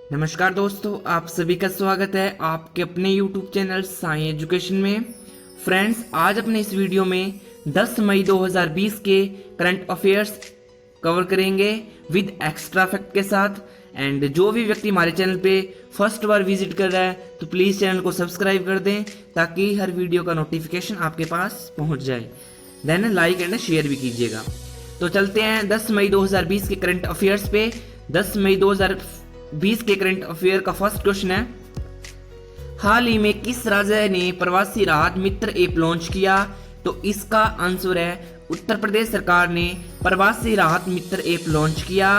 नमस्कार दोस्तों, आप सभी का स्वागत है आपके अपने YouTube चैनल साई एजुकेशन में। फ्रेंड्स, आज अपने इस वीडियो में 10 मई 2020 के करंट अफेयर्स कवर करेंगे विद एक्स्ट्रा फैक्ट के साथ। एंड जो भी व्यक्ति हमारे चैनल पे फर्स्ट बार विजिट कर रहा है तो प्लीज़ चैनल को सब्सक्राइब कर दें ताकि हर वीडियो का नोटिफिकेशन आपके पास पहुँच जाए। देन लाइक एंड शेयर भी कीजिएगा। तो चलते हैं 10 मई 2020 के करंट अफेयर्स पे। 10 मई 2020 के करंट अफेयर का फर्स्ट क्वेश्चन है, हाल ही में किस राज्य ने प्रवासी राहत मित्र ऐप लॉन्च किया? तो इसका आंसर है उत्तर प्रदेश सरकार ने प्रवासी राहत मित्र ऐप लॉन्च किया।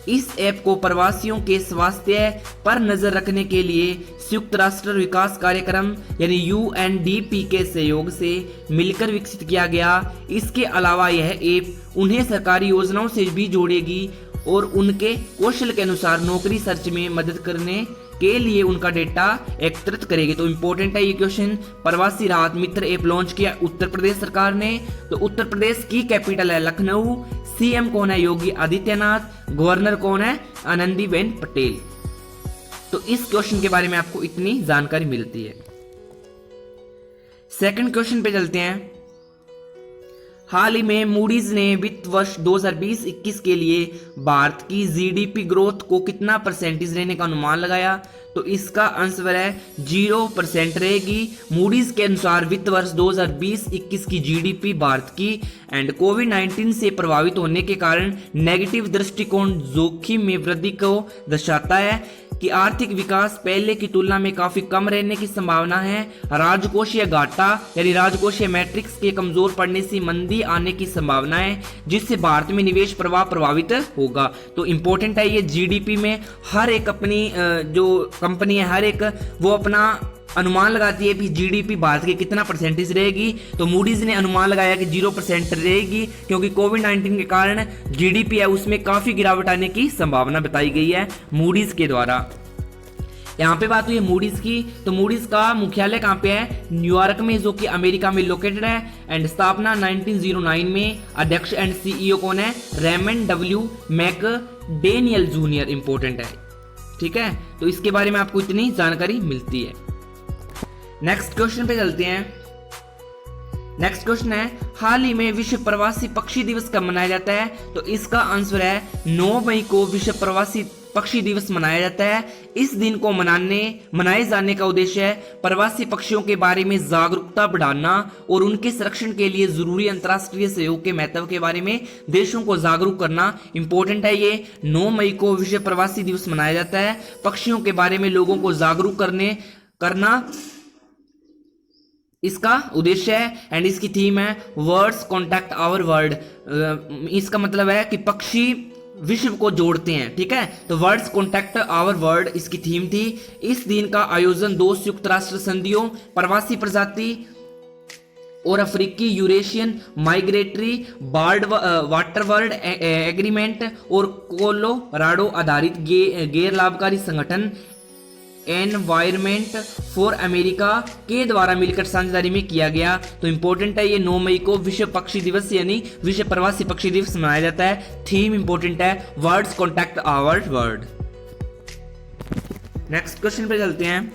इस ऐप को प्रवासियों के स्वास्थ्य पर नजर रखने के लिए संयुक्त राष्ट्र विकास कार्यक्रम यानी UNDP के सहयोग से मिलकर विकसित किया गया। इसके अलावा यह ऐप उन्हें सरकारी योजनाओं से भी जोड़ेगी और उनके कौशल के अनुसार नौकरी सर्च में मदद करने के लिए उनका डेटा एकत्रित करेगी। तो इम्पोर्टेंट है ये क्वेश्चन। प्रवासी राहत मित्र ऐप लॉन्च किया उत्तर प्रदेश सरकार ने। तो उत्तर प्रदेश की कैपिटल है लखनऊ। CM कौन है? योगी आदित्यनाथ। गवर्नर कौन है? आनंदीबेन पटेल। तो इस क्वेश्चन के बारे में आपको इतनी जानकारी मिलती है। सेकंड क्वेश्चन पे चलते हैं। हाल ही में मूडीज ने वित्त वर्ष 2020-21 के लिए भारत की GDP ग्रोथ को कितना परसेंटेज रहने का अनुमान लगाया? तो इसका आंसर है 0% रहेगी। मूडीज के अनुसार वित्त वर्ष 2020-21 की GDP भारत की एंड कोविड-19 से प्रभावित होने के कारण नेगेटिव दृष्टिकोण जोखिम में वृद्धि को दर्शाता है कि आर्थिक विकास पहले की तुलना में काफी कम रहने की संभावना है। राजकोषीय घाटा यानी राजकोषीय मैट्रिक्स के कमजोर पड़ने से मंदी आने की संभावना है जिससे भारत में निवेश प्रवाह प्रभावित होगा। तो इंपॉर्टेंट है ये। GDP में हर एक अपनी जो कंपनी है हर एक वो अपना अनुमान लगाती है कि GDP भारत की कितना परसेंटेज रहेगी। तो मूडीज ने अनुमान लगाया कि 0% रहेगी क्योंकि कोविड-19 के कारण GDP है उसमें काफी गिरावट आने की संभावना बताई गई है मूडीज के द्वारा। यहाँ पे बात हुई है मूडीज की। तो मूडीज का मुख्यालय कहाँ पे है? न्यूयॉर्क में, जो कि अमेरिका में लोकेटेड है। एंड स्थापना 1909 में। अध्यक्ष एंड CEO कौन है? Raymond W McDaniel junior. Important है, ठीक है। तो इसके बारे में आपको इतनी जानकारी मिलती है। नेक्स्ट क्वेश्चन पे चलते हैं। नेक्स्ट क्वेश्चन है, हाल ही में विश्व प्रवासी पक्षी दिवस कब मनाया जाता है? तो इसका आंसर है 9 मई को विश्व प्रवासी पक्षी दिवस मनाया जाता है। इस दिन को मनाए जाने का उद्देश्य है प्रवासी पक्षियों के बारे में जागरूकता बढ़ाना और उनके संरक्षण के लिए जरूरी अंतर्राष्ट्रीय सहयोग के महत्व के बारे में देशों को जागरूक करना। इंपॉर्टेंट है ये। 9 मई को विश्व प्रवासी दिवस मनाया जाता है। पक्षियों के बारे में लोगों को जागरूक करना इसका उद्देश्य है। एंड इसकी थीम है वर्ड्स कॉन्टैक्ट आवर वर्ल्ड। इसका मतलब है कि पक्षी विश्व को जोड़ते हैं, ठीक है। तो वर्ड्स कॉन्टैक्ट आवर वर्ल्ड इसकी थीम थी। इस दिन का आयोजन 2 संयुक्त राष्ट्र संधियों प्रवासी प्रजाति और अफ्रीकी Eurasian migratory water world agreement और कोलोराडो आधारित गैर लाभकारी संगठन एनवायरमेंट फॉर अमेरिका के द्वारा मिलकर साझेदारी में किया गया। तो इंपॉर्टेंट है ये। 9 मई को विश्व पक्षी दिवस यानी विश्व प्रवासी पक्षी दिवस मनाया जाता है। थीम इंपॉर्टेंट है words contact our world. Next question पे चलते हैं।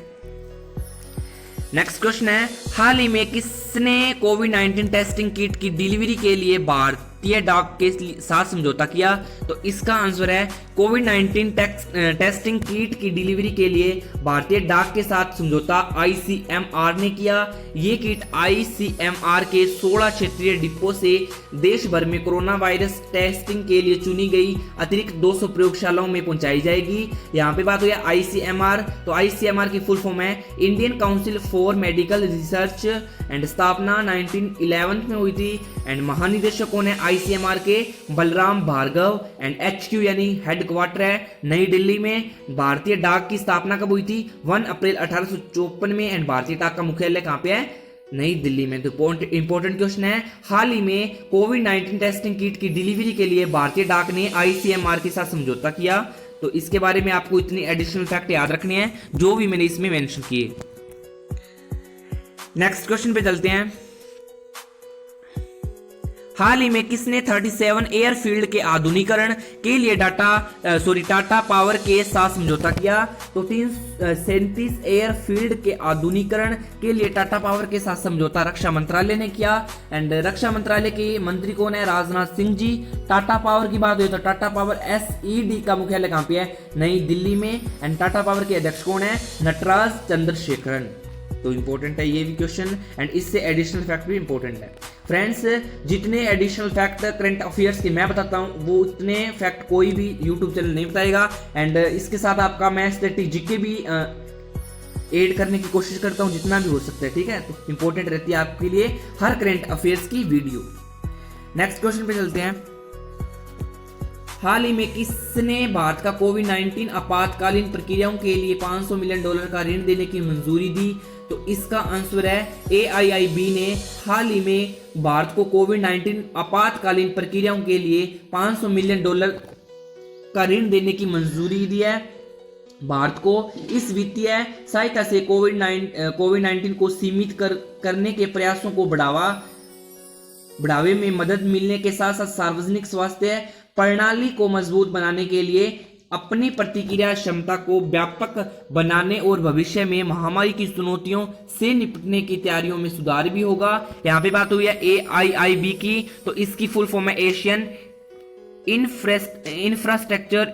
नेक्स्ट क्वेश्चन है, हाल ही में किसने कोविड-19 टेस्टिंग किट की डिलीवरी के लिए भारतीय डाक के साथ समझौता किया? तो इसका आंसर है कोविड-19 टेस्टिंग किट की डिलीवरी के लिए भारतीय डाक के साथ समझौता ICMR ने किया। ये किट ICMR के 16 क्षेत्रीय डिपो से देश भर में कोरोना वायरस टेस्टिंग के लिए चुनी गई अतिरिक्त 200 प्रयोगशालाओं में पहुंचाई जाएगी। यहाँ पे बात हुई है ICMR। तो ICMR की फुल फॉर्म है Indian council for medical research and स्थापना 1911 में हुई थी। एंड महानिदेशक कौन है ICMR के? बलराम भार्गव। एंड HQ यानी हेडक्वार्टर है नई दिल्ली में। भारतीय डाक की स्थापना कब हुई थी? 1 अप्रैल 1854 में। एंड भारतीय डाक का मुख्यालय कहाँ पे है? नई दिल्ली में। तो इंपॉर्टेंट क्वेश्चन है, हाल ही में कोविड-19 टेस्टिंग किट की डिलीवरी के लिए भारतीय डाक ने ICMR के साथ समझौता किया। तो इसके बारे में आपको इतनी एडिशनल फैक्ट याद रखने हैं जो भी मैंने इसमें मेंशन किए। नेक्स्ट क्वेश्चन पे चलते हैं। हाल ही में किसने 37 एयरफील्ड के आधुनिकीकरण के लिए टाटा पावर के साथ समझौता किया? तो 37 एयरफील्ड के आधुनिकीकरण के लिए टाटा पावर के साथ समझौता रक्षा मंत्रालय ने किया। एंड रक्षा मंत्रालय के मंत्री कौन है? राजनाथ सिंह जी। टाटा पावर की बात हुई तो टाटा पावर SED का मुख्यालय कहाँ पे है? नई दिल्ली में। एंड टाटा पावर के अध्यक्ष कौन है? नटराज चंद्रशेखरन। तो इंपॉर्टेंट है ये भी क्वेश्चन, एंड इससे एडिशनल फैक्ट भी इंपॉर्टेंट है। फ्रेंड्स, जितने एडिशनल फैक्ट करंट अफेयर्स के मैं बताता हूँ वो उतने फैक्ट कोई भी यूट्यूब चैनल नहीं बताएगा। एंड इसके साथ आपका मैं स्टैटिक जीके भी ऐड करने की कोशिश करता हूँ जितना भी हो सकता है, ठीक है। तो इंपॉर्टेंट रहती है आपके लिए हर करंट अफेयर्स की वीडियो। नेक्स्ट क्वेश्चन पे चलते हैं। हाल ही में किसने भारत का कोविड-19 आपातकालीन प्रक्रियाओं के लिए $500 मिलियन का ऋण देने की मंजूरी दी? तो इसका आंसर है AIIB ने हाल ही में भारत को कोविड-19 आपातकालीन प्रक्रियाओं के लिए $500 मिलियन का ऋण देने की मंजूरी दी है। भारत को इस वित्तीय सहायता से कोविड-19 को सीमित करने के प्रयासों को बढ़ावे में मदद मिलने के साथ साथ सार्वजनिक स्वास्थ्य प्रणाली को मजबूत बनाने के लिए अपनी प्रतिक्रिया क्षमता को व्यापक बनाने और भविष्य में महामारी की चुनौतियों से निपटने की तैयारियों में सुधार भी होगा। यहाँ पे बात हुई है AIIB की, तो इसकी फुल फॉर्म है एशियन इंफ्रास्ट्रक्चर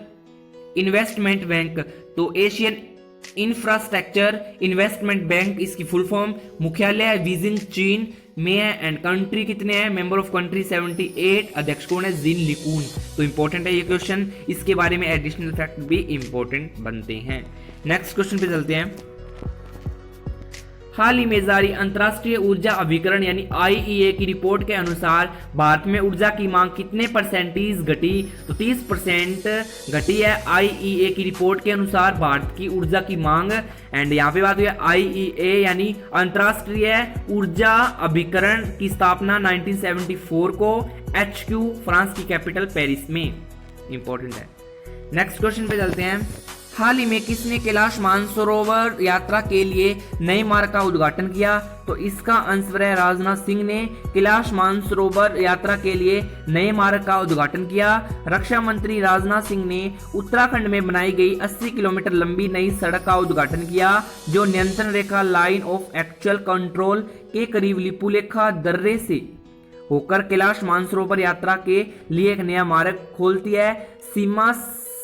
इन्वेस्टमेंट बैंक। तो एशियन इंफ्रास्ट्रक्चर इन्वेस्टमेंट बैंक इसकी फुल फॉर्म। मुख्यालय है बीजिंग चीन में है। एंड कंट्री कितने हैं? Member of country 78। अध्यक्ष कौन है? जिन लिकून। तो इंपॉर्टेंट है ये क्वेश्चन, इसके बारे में एडिशनल फैक्ट भी इंपॉर्टेंट बनते हैं। नेक्स्ट क्वेश्चन पे चलते हैं। हाल ही में जारी अंतर्राष्ट्रीय ऊर्जा अभिकरण यानी IEA की रिपोर्ट के अनुसार भारत में ऊर्जा की मांग कितने परसेंटेज घटी? तो 30% घटी है IEA की रिपोर्ट के अनुसार भारत की ऊर्जा की मांग। एंड यहाँ पे बात हुई है IEA यानी अंतर्राष्ट्रीय ऊर्जा अभिकरण की स्थापना 1974 को HQ फ्रांस की कैपिटल पेरिस में। इंपॉर्टेंट है। नेक्स्ट क्वेश्चन पे चलते हैं। हाल ही में किसने कैलाश मानसरोवर यात्रा के लिए नए मार्ग का उद्घाटन किया? तो इसका आंसर है राजनाथ सिंह ने कैलाश मानसरोवर यात्रा के लिए नए मार्ग का उद्घाटन किया। रक्षा मंत्री राजनाथ सिंह ने उत्तराखंड में बनाई गई 80 किलोमीटर लंबी नई सड़क का उद्घाटन किया, जो नियंत्रण रेखा लाइन ऑफ एक्चुअल कंट्रोल के करीब लिपुलेखा दर्रे से होकर कैलाश मानसरोवर यात्रा के लिए एक नया मार्ग खोलती है। सीमा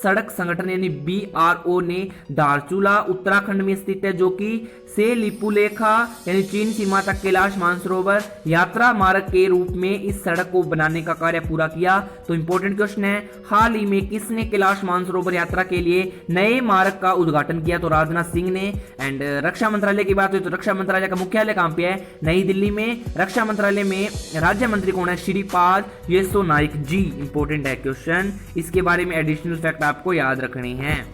सड़क संगठन यानी BRO ने धारचूला उत्तराखंड में स्थित है, जो कि से लिपुलेखा यानी चीन सीमा तक कैलाश मानसरोवर यात्रा मार्ग के रूप में इस सड़क को बनाने का कार्य पूरा किया। तो इंपॉर्टेंट क्वेश्चन है, हाल ही में किसने कैलाश मानसरोवर यात्रा के लिए नए मार्ग का उद्घाटन किया? तो राजनाथ सिंह ने। एंड रक्षा मंत्रालय की बात हुई तो रक्षा मंत्रालय का मुख्यालय कहाँ पे है? नई दिल्ली में। रक्षा मंत्रालय में राज्य मंत्री कौन है? श्रीपाद येसो नाइक जी। इंपॉर्टेंट है क्वेश्चन, इसके बारे में एडिशनल फैक्ट आपको याद रखने हैं।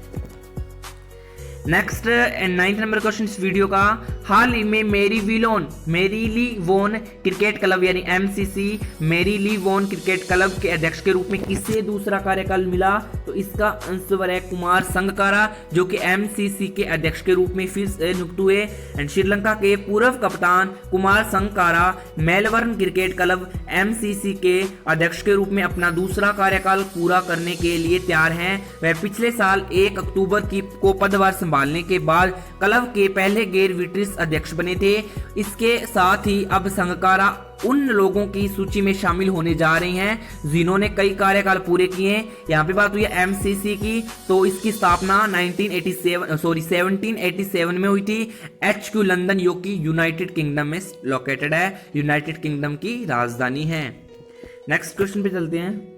नेक्स्ट 9th नंबर क्वेश्चन इस वीडियो का। हाल ही में मेरीली वोन क्रिकेट क्लब यानी MCC मेरीली वोन क्रिकेट क्लब के अध्यक्ष के रूप में किसे दूसरा कार्यकाल मिला? तो इसका आंसर है कुमार संगकारा, जो कि MCC के अध्यक्ष के रूप में फिर से नियुक्त हुए। एंड श्रीलंका के पूर्व कप्तान Kumar Sangakkara Melbourne cricket club MCC के अध्यक्ष के रूप में अपना दूसरा कार्यकाल पूरा करने के लिए तैयार हैं। वह पिछले साल 1 अक्टूबर को पदभार संभालने के बाद क्लब के पहले गैर विट्रिस अध्यक्ष बने थे। इसके साथ ही अब संगकारा उन लोगों की सूची में शामिल होने जा रहे हैं जिन्होंने कई कार्यकाल पूरे किए हैं। यहाँ पे बात हुई है MCC की, तो इसकी स्थापना 1787 में हुई थी। HQ लंदन, जो कि यूनाइटेड किंगडम में लोकेटेड है, यूनाइटेड किंगडम की राजधानी है। नेक्स्ट क्वेश्चन पे चलते हैं।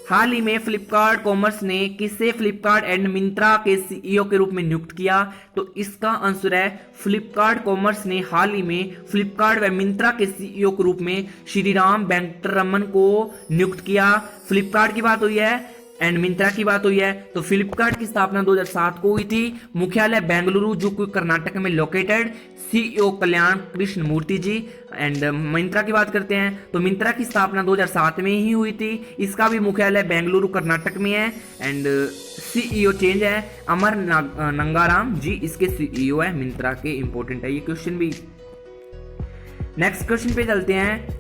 हाल ही में फ्लिपकार्ट कॉमर्स ने किसे फ्लिपकार्ट एंड मिंत्रा के CEO के रूप में नियुक्त किया? तो इसका आंसर है फ्लिपकार्ट कॉमर्स ने हाल ही में फ्लिपकार्ट व मिंत्रा के CEO के रूप में श्रीराम वेंकटरमन को नियुक्त किया। फ्लिपकार्ट की बात हुई है एंड मिंत्रा की बात हुई है। तो फ्लिपकार्ट की स्थापना 2007 को हुई थी। मुख्यालय बेंगलुरु, जो कि कर्नाटक में located. CEO Kalyan Krishna Murthy ji. And Myntra की बात करते हैं तो मिंत्रा की स्थापना 2007 में ही हुई थी। इसका भी मुख्यालय बेंगलुरु कर्नाटक में है। एंड CEO चेंज है अमर नंगाराम जी, इसके CEO है मिंत्रा के। इंपॉर्टेंट है ये क्वेश्चन भी। नेक्स्ट क्वेश्चन पे चलते हैं।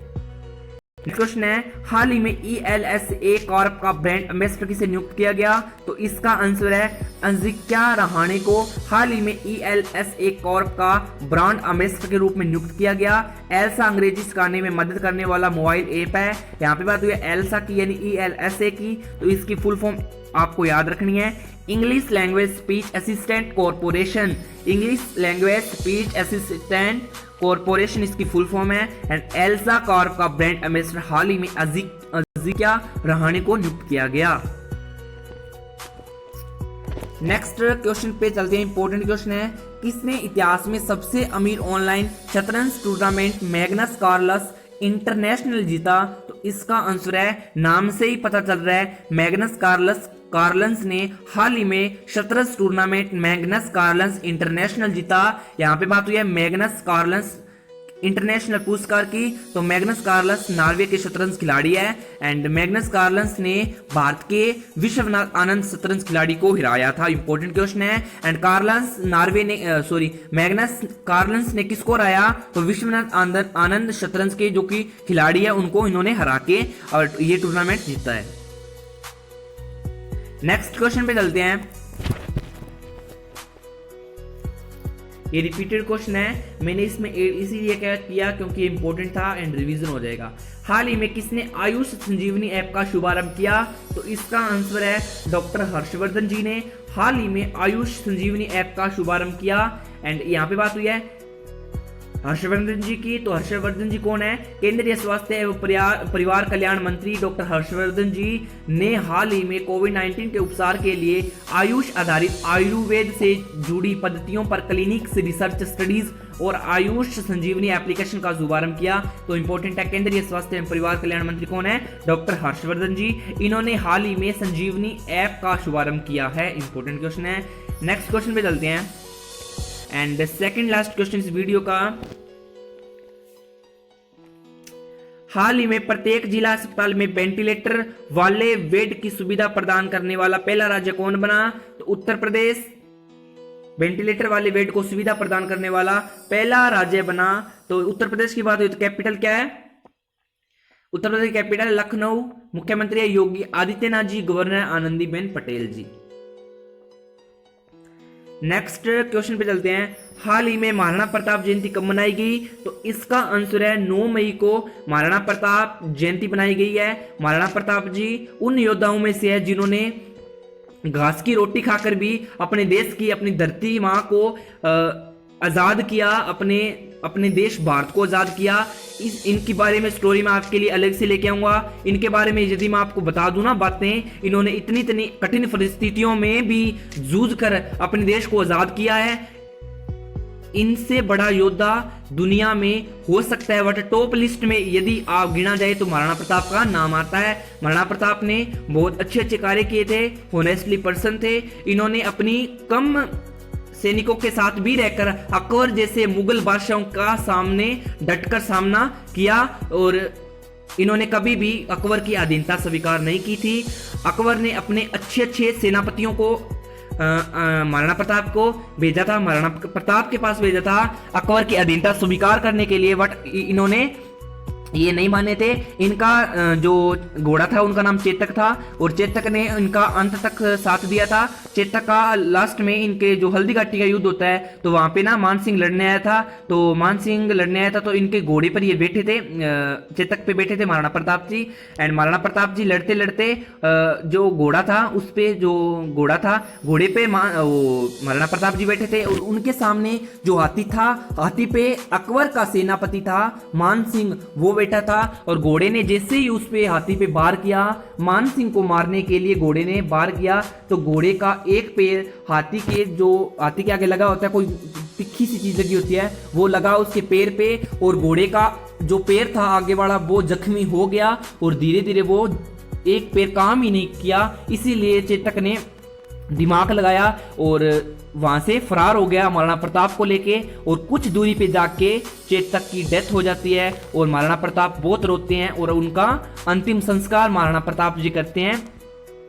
क्वेश्चन है हाल ही में ELSA कॉर्प का ब्रांड एम्बेसडर किसे नियुक्त किया गया? तो इसका आंसर है अजिंक्या रहाणे को हाल ही में ELSA कॉर्प का ब्रांड एम्बेसडर के रूप में नियुक्त किया गया। एल्सा अंग्रेजी सिखाने में मदद करने वाला मोबाइल ऐप है। यहाँ पे बात हुई है एल्सा की यानी ELSA की, तो इसकी फुल फॉर्म आपको याद रखनी है, English language speech assistant corporation. English language speech assistant corporation इसकी फुल फॉर्म है। एंड एल्सा कॉर्प का ब्रांड एम्बेसडर हाल ही में अजिंक्या रहाणे को नियुक्त किया गया। नेक्स्ट क्वेश्चन पे चलते हैं। इंपॉर्टेंट क्वेश्चन है किसने इतिहास में सबसे अमीर ऑनलाइन शतरंज टूर्नामेंट मैग्नस कार्लस इंटरनेशनल जीता? तो इसका आंसर है, नाम से ही पता चल रहा है, मैग्नस कार्लस ने हाल ही में शतरंज टूर्नामेंट मैग्नस कार्लस इंटरनेशनल जीता। यहाँ पे बात हुई है मैग्नस कार्लस इंटरनेशनल पुरस्कार की। तो मैग्नस कार्लस नॉर्वे के शतरंज खिलाड़ी है। एंड मैग्नस कार्लस ने भारत के विश्वनाथ आनंद शतरंज खिलाड़ी को हराया था। इंपॉर्टेंट क्वेश्चन है। एंड मैग्नस कार्लस ने किसको हराया? तो विश्वनाथ आनंद शतरंज के जो कि खिलाड़ी है उनको इन्होंने हरा के और ये टूर्नामेंट जीता है। नेक्स्ट क्वेश्चन पे चलते हैं। ये रिपीटेड क्वेश्चन है, मैंने इसमें इसीलिए क्या किया क्योंकि इंपॉर्टेंट था एंड रिवीजन हो जाएगा। हाल ही में किसने आयुष संजीवनी ऐप का शुभारंभ किया? तो इसका आंसर है डॉक्टर हर्षवर्धन जी ने हाल ही में आयुष संजीवनी ऐप का शुभारंभ किया। एंड यहाँ पे बात हुई है हर्षवर्धन जी की। तो हर्षवर्धन जी कौन है? केंद्रीय स्वास्थ्य एवं परिवार कल्याण मंत्री डॉक्टर हर्षवर्धन जी ने हाल ही में कोविड-19 के उपचार के लिए आयुष आधारित आयुर्वेद से जुड़ी पद्धतियों पर क्लिनिक्स रिसर्च स्टडीज और आयुष संजीवनी एप्लीकेशन का शुभारंभ किया। तो इंपॉर्टेंट है, केंद्रीय स्वास्थ्य एवं परिवार कल्याण मंत्री कौन है? डॉक्टर हर्षवर्धन जी। इन्होंने हाल ही में संजीवनी ऐप का शुभारंभ किया है। इंपॉर्टेंट क्वेश्चन है। नेक्स्ट क्वेश्चन पे चलते हैं। एंड सेकंड लास्ट क्वेश्चन इस वीडियो का, हाल ही में प्रत्येक जिला अस्पताल में वेंटिलेटर वाले बेड की सुविधा प्रदान करने वाला पहला राज्य कौन बना? तो उत्तर प्रदेश वेंटिलेटर वाले बेड को सुविधा प्रदान करने वाला पहला राज्य बना। तो उत्तर प्रदेश की बात हुई तो कैपिटल क्या है? उत्तर प्रदेश की कैपिटल लखनऊ। मुख्यमंत्री है योगी आदित्यनाथ जी, गवर्नर आनंदीबेन पटेल जी। नेक्स्ट क्वेश्चन पे चलते हैं। हाल ही में महाराणा प्रताप जयंती कब मनाई गई? तो इसका आंसर है 9 मई को महाराणा प्रताप जयंती बनाई गई है। महाराणा प्रताप जी उन योद्धाओं में से है जिन्होंने घास की रोटी खाकर भी अपने देश की, अपनी धरती माँ को आजाद किया, अपने देश भारत को आजाद किया। इनके बारे में स्टोरी मैं आपके लिए अलग से लेके आऊंगा। इनके बारे में यदि मैं आपको बता दूं ना बातें, इन्होंने इतनी कठिन परिस्थितियों में भी जूझ कर अपने देश को आजाद किया है। इनसे बड़ा योद्धा दुनिया में हो सकता है, बट टॉप लिस्ट में यदि आप गिना जाए तो महाराणा प्रताप का नाम आता है। महाराणा प्रताप ने बहुत अच्छे कार्य किए थे, होनेस्टली पर्सन थे। इन्होंने अपनी कम सैनिकों के साथ भी रहकर अकबर जैसे मुगल बादशाहों का सामने डटकर सामना किया और इन्होंने कभी भी अकबर की अधीनता स्वीकार नहीं की थी। अकबर ने अपने अच्छे सेनापतियों को महाराणा प्रताप को भेजा था, महाराणा प्रताप के पास भेजा था अकबर की अधीनता स्वीकार करने के लिए, बट इन्होंने ये नहीं माने थे। इनका जो घोड़ा था उनका नाम चेतक था और चेतक ने इनका अंत तक साथ दिया था। चेतक का लास्ट में इनके जो हल्दी घाटी का युद्ध होता है तो वहां पे ना मान सिंह लड़ने आया था। तो मान सिंह लड़ने आया था तो इनके घोड़े पर ये बैठे थे, चेतक पे बैठे थे महाराणा प्रताप जी। एंड महाराणा प्रताप जी लड़ते लड़ते जो घोड़ा था उस पे जो घोड़ा था घोड़े पे महाराणा प्रताप जी बैठे थे और उनके सामने जो हाथी था, हाथी पे अकबर का सेनापति था मान सिंह, वो बैठा था। और घोड़े ने जैसे ही उस पे हाथी पे वार किया, मान सिंह को मारने के लिए घोड़े ने वार किया, तो घोड़े का एक पैर हाथी के आगे लगा होता है, कोई तिखी सी चीज लगी होती है, वो लगा उसके पैर पे और घोड़े का जो पैर था आगे वाला वो जख्मी हो गया और धीरे धीरे वो एक पैर काम ही नहीं किया। इसीलिए चेतक ने दिमाग लगाया और वहां से फरार हो गया महाराणा प्रताप को लेके, और कुछ दूरी पे जाके चेतक की डेथ हो जाती है और महाराणा प्रताप बहुत रोते हैं और उनका अंतिम संस्कार महाराणा प्रताप जी करते हैं।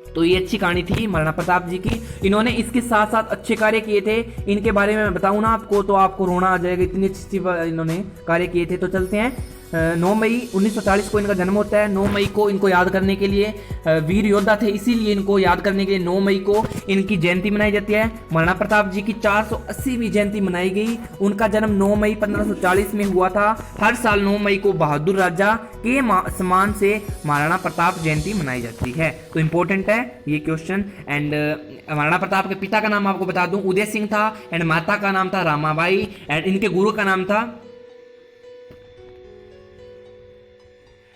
तो ये अच्छी कहानी थी महाराणा प्रताप जी की। इन्होंने इसके साथ साथ अच्छे कार्य किए थे, इनके बारे में मैं बताऊं ना आपको तो आपको रोना आ जाएगा, इतनी अच्छी इन्होंने कार्य किए थे। तो चलते हैं 9 मई 1940 को इनका जन्म होता है। 9 मई को इनको याद करने के लिए, वीर योद्धा थे इसीलिए इनको याद करने के लिए 9 मई को इनकी जयंती मनाई जाती है। महाराणा प्रताप जी की 480वीं जयंती मनाई गई। उनका जन्म 9 मई 1540 में हुआ था। हर साल 9 मई को बहादुर राजा के सम्मान से महाराणा प्रताप जयंती मनाई जाती है। तो इंपॉर्टेंट है ये क्वेश्चन। एंड महाराणा प्रताप के पिता का नाम आपको बता दूं उदय सिंह था, एंड माता का नाम था रामाबाई, एंड इनके गुरु का नाम था,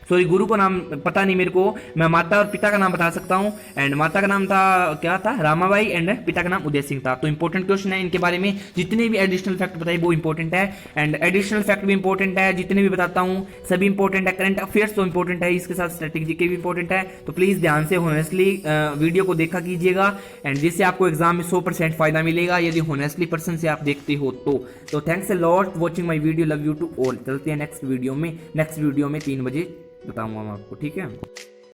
सॉरी गुरु को नाम पता नहीं मेरे को, मैं माता और पिता का नाम बता सकता हूँ। एंड माता का नाम था क्या था, रामाबाई, एंड पिता का नाम उदय सिंह था। तो इंपॉर्टेंट क्वेश्चन है, इनके बारे में जितने भी एडिशनल फैक्ट बताए वो इंपॉर्टेंट है, एंड एडिशनल फैक्ट भी इंपॉर्टेंट है, जितने भी बताता हूँ सभी इंपॉर्टेंट है। करंट अफेयर्स तो इंपॉर्टेंट है, इसके साथ स्ट्रेटेजी के भी इंपॉर्टेंट है। तो प्लीज़ ध्यान से होनेस्टली वीडियो को देखा कीजिएगा, एंड जिससे आपको एग्जाम में 100% फायदा मिलेगा यदि होनेस्टली पर्सन से आप देखते हो तो thanks a lot watching my video, love you to all. चलते हैं नेक्स्ट वीडियो में 3 बजे बताऊंगा मैं आपको, ठीक है।